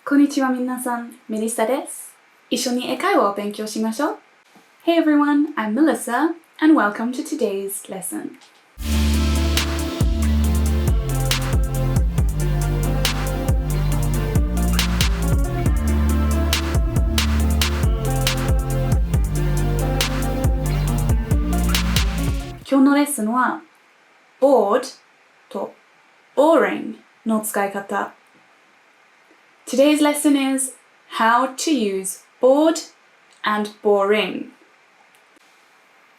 こんにちは皆さん、メリッサです。一緒に英会話を勉強しましょう。Hey everyone, I'm Melissa, and welcome to today's lesson. 今日のレッスンは bored と boring の使い方。Today's lesson is how to use bored and boring.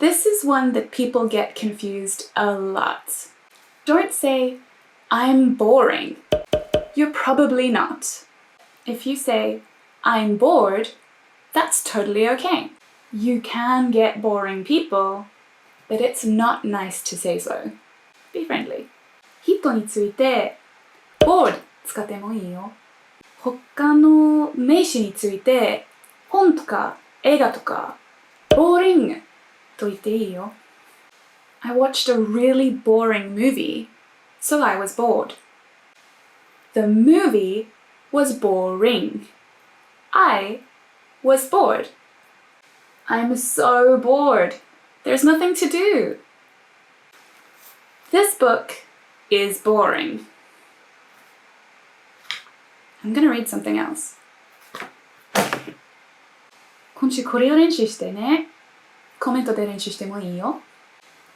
This is one that people get confused a lot. Don't say, I'm boring. You're probably not. If you say, I'm bored, that's totally okay. You can get boring people, but it's not nice to say so. Be friendly. 人について bored 使ってもいいよ。他の名詞について本とか映画とか boring と言っていいよ。I watched a really boring movie, so I was bored. The movie was boring. I was bored. I'm so bored. There's nothing to do. This book is boring. I'm gonna read something else. 今週これを練習してね。コメントで練習してもいいよ。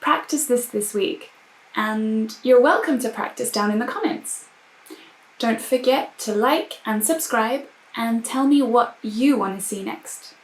Practice this week, and you're welcome to practice down in the comments. Don't forget to like and subscribe and tell me what you want to see next.